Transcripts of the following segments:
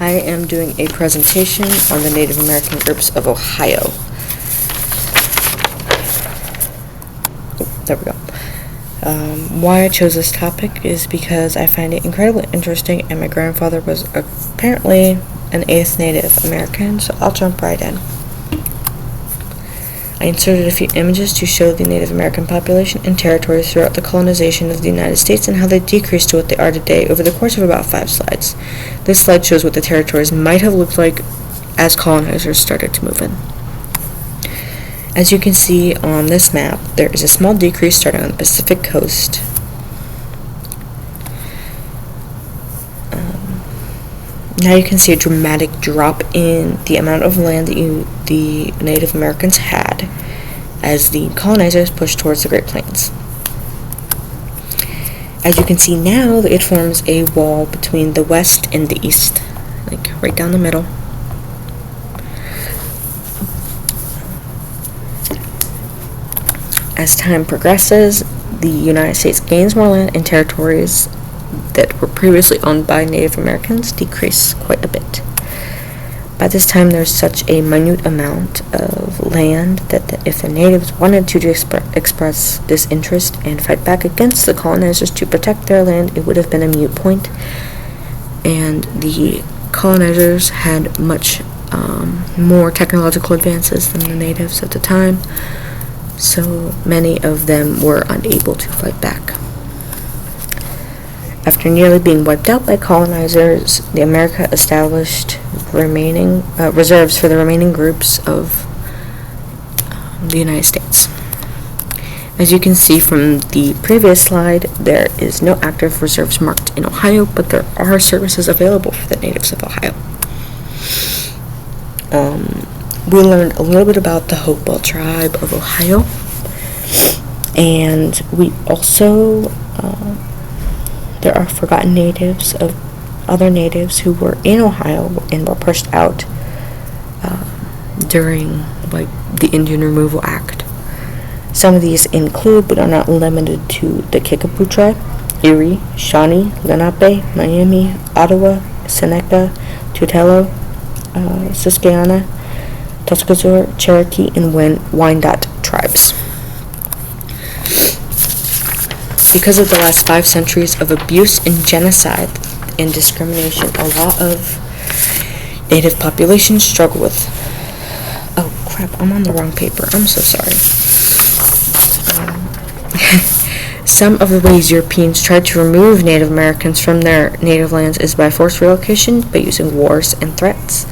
I am doing a presentation on the Native American groups of Ohio. There we go. Why I chose this topic is because I find it incredibly interesting, and my grandfather was apparently an 8th Native American, so I'll jump right in. I inserted a few images to show the Native American population and territories throughout the colonization of the United States and how they decreased to what they are today over the course of about 5 slides. This slide shows what the territories might have looked like as colonizers started to move in. As you can see on this map, there is a small decrease starting on the Pacific coast. Now you can see a dramatic drop in the amount of land that the Native Americans had as the colonizers pushed towards the Great Plains. As you can see now, it forms a wall between the west and the east, like right down the middle. As time progresses, the United States gains more land, and territories that were previously owned by Native Americans decrease quite a bit. By this time, there's such a minute amount of land that if the natives wanted to express disinterest and fight back against the colonizers to protect their land, it would have been a moot point. And the colonizers had much more technological advances than the natives at the time, so many of them were unable to fight back. After nearly being wiped out by colonizers, the America established remaining reserves for the remaining groups of the United States. As you can see from the previous slide, there is no active reserves marked in Ohio, but there are services available for the natives of Ohio. We learned a little bit about the Hopewell tribe of Ohio, and we also there are forgotten natives of other natives who were in Ohio and were pushed out during the Indian Removal Act. Some of these include, but are not limited to, the Kickapoo tribe, Erie, Shawnee, Lenape, Miami, Ottawa, Seneca, Tutelo, Susquehanna, Tuscarora, Cherokee, and Wyandot tribes. Because of the last 5 centuries of abuse and genocide and discrimination, a lot of native populations struggle with... Oh, crap, I'm on the wrong paper. I'm so sorry. Some of the ways Europeans tried to remove Native Americans from their native lands is by forced relocation, by using wars and threats.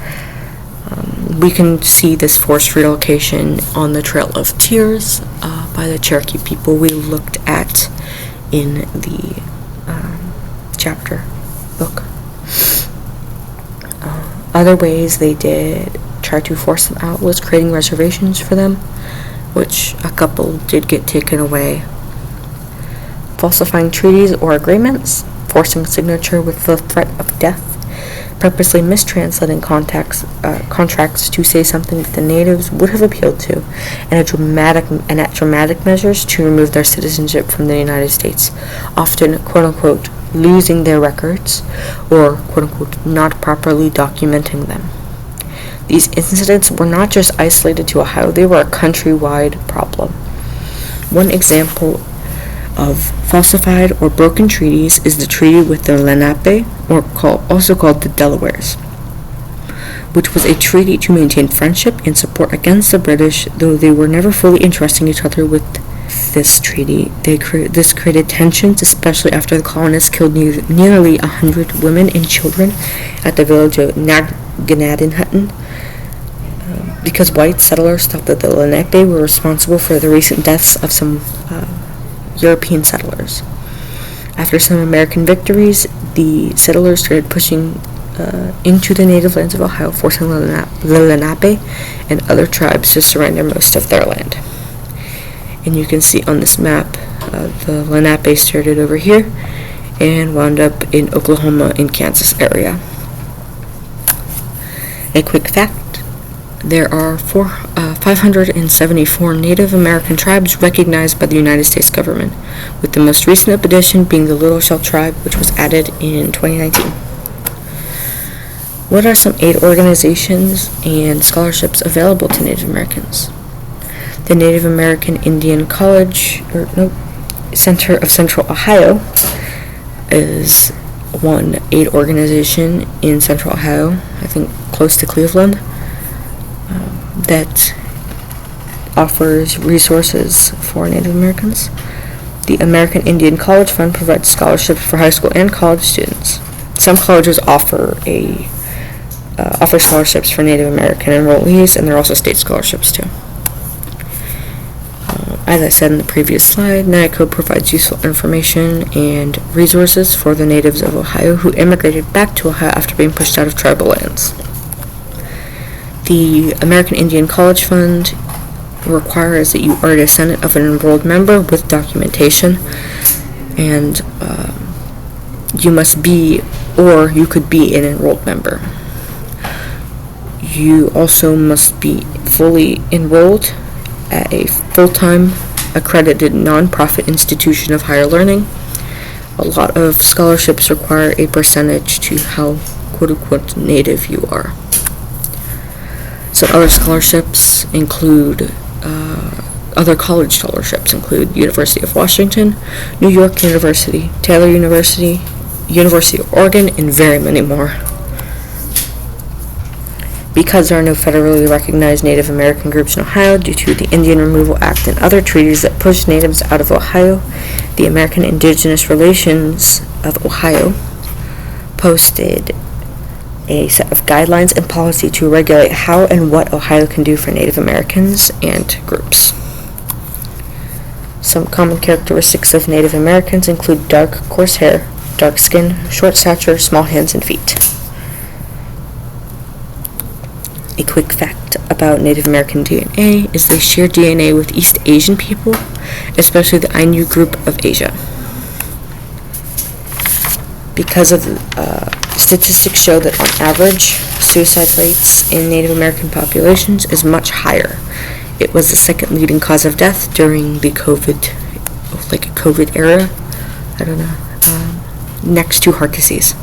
We can see this forced relocation on the Trail of Tears by the Cherokee people we looked at in the chapter book. Other ways they did try to force them out was creating reservations for them, which a couple did get taken away. Falsifying treaties or agreements, forcing signature with the threat of death, purposely mistranslating contracts to say something that the natives would have appealed to, and at dramatic measures to remove their citizenship from the United States, often, quote-unquote, losing their records, or, quote-unquote, not properly documenting them. These incidents were not just isolated to Ohio, they were a countrywide problem. One example of falsified or broken treaties is the treaty with the Lenape, or also called the Delawares, which was a treaty to maintain friendship and support against the British, though they were never fully interested in each other with this treaty. This created tensions, especially after the colonists killed nearly 100 women and children at the village of Gnadinhutton, because white settlers thought that the Lenape were responsible for the recent deaths of some European settlers. After some American victories, the settlers started pushing into the native lands of Ohio, forcing the Lenape and other tribes to surrender most of their land. And you can see on this map, the Lenape started over here and wound up in Oklahoma and Kansas area. A quick fact: there are 574 Native American tribes recognized by the United States government, with the most recent addition being the Little Shell tribe, which was added in 2019. What are some aid organizations and scholarships available to Native Americans? The Native American Indian Center of Central Ohio is one aid organization in Central Ohio, I think close to Cleveland, that offers resources for Native Americans. The American Indian College Fund provides scholarships for high school and college students. Some colleges offer scholarships for Native American enrollees, and there are also state scholarships too. As I said in the previous slide, NAICO provides useful information and resources for the natives of Ohio who immigrated back to Ohio after being pushed out of tribal lands. The American Indian College Fund requires that you are a descendant of an enrolled member with documentation, and you must be, or you could be, an enrolled member. You also must be fully enrolled at a full-time accredited nonprofit institution of higher learning. A lot of scholarships require a percentage to how quote-unquote native you are. Some other scholarships include other college scholarships include University of Washington, New York University, Taylor University, University of Oregon, and very many more. Because there are no federally recognized Native American groups in Ohio due to the Indian Removal Act and other treaties that pushed natives out of Ohio, the American Indigenous Relations of Ohio posted a set of guidelines and policy to regulate how and what Ohio can do for Native Americans and groups. Some common characteristics of Native Americans include dark, coarse hair, dark skin, short stature, small hands and feet. A quick fact about Native American DNA is they share DNA with East Asian people, especially the Ainu group of Asia. Because of statistics show that on average, suicide rates in Native American populations is much higher. It was the second leading cause of death during the COVID era, next to heart disease,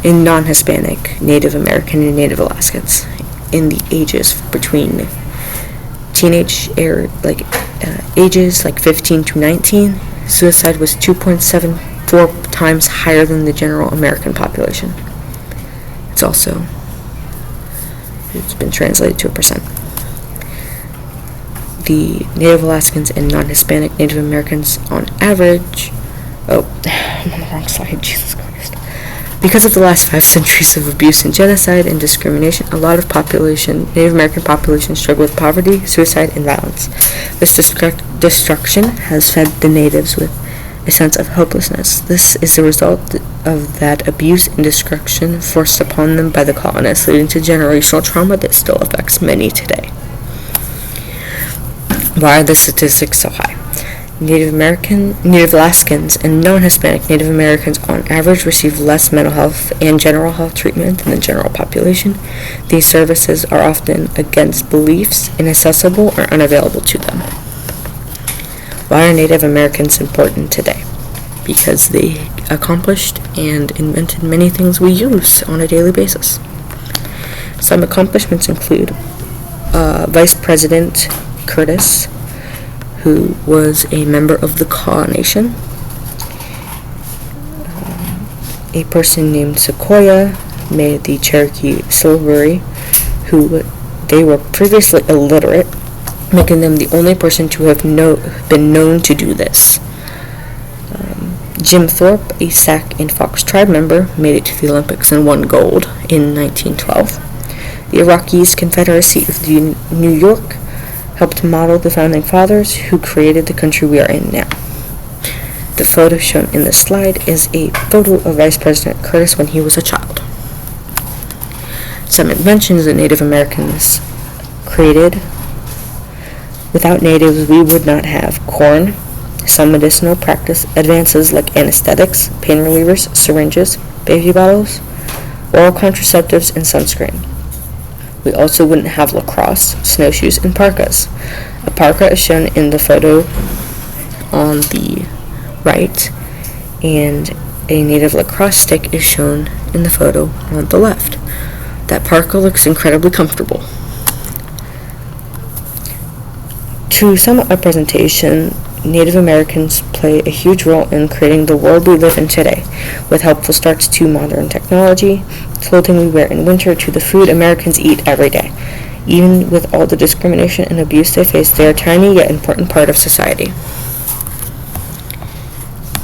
in non-Hispanic Native American and Native Alaskans in the ages between ages 15 to 19. Suicide was 2.74 times higher than the general American population. It's been translated to a percent. The Native Alaskans and non-Hispanic Native Americans on average, I'm on the wrong slide, Jesus Christ. Because of the last 5 centuries of abuse and genocide and discrimination, a lot of Native American populations struggle with poverty, suicide, and violence. This destruction has fed the natives with a sense of hopelessness. This is the result of that abuse and destruction forced upon them by the colonists, leading to generational trauma that still affects many today. Why are the statistics so high? Native Alaskans, and non-Hispanic Native Americans on average receive less mental health and general health treatment than the general population. These services are often against beliefs, inaccessible, or unavailable to them. Why are Native Americans important today? Because they accomplished and invented many things we use on a daily basis. Some accomplishments include Vice President Curtis, who was a member of the Kaw Nation. A person named Sequoyah made the Cherokee Silvery, who they were previously illiterate, making them the only person to have been known to do this. Jim Thorpe, a Sac and Fox tribe member, made it to the Olympics and won gold in 1912. The Iraqis Confederacy of New York helped model the Founding Fathers who created the country we are in now. The photo shown in this slide is a photo of Vice President Curtis when he was a child. Some inventions that Native Americans created. Without natives, we would not have corn. Some medicinal practice advances like anesthetics, pain relievers, syringes, baby bottles, oral contraceptives, and sunscreen. We also wouldn't have lacrosse, snowshoes, and parkas. A parka is shown in the photo on the right, and a native lacrosse stick is shown in the photo on the left. That parka looks incredibly comfortable. To sum up my presentation, Native Americans play a huge role in creating the world we live in today, with helpful starts to modern technology, clothing we wear in winter, to the food Americans eat every day. Even with all the discrimination and abuse they face, they are a tiny yet important part of society.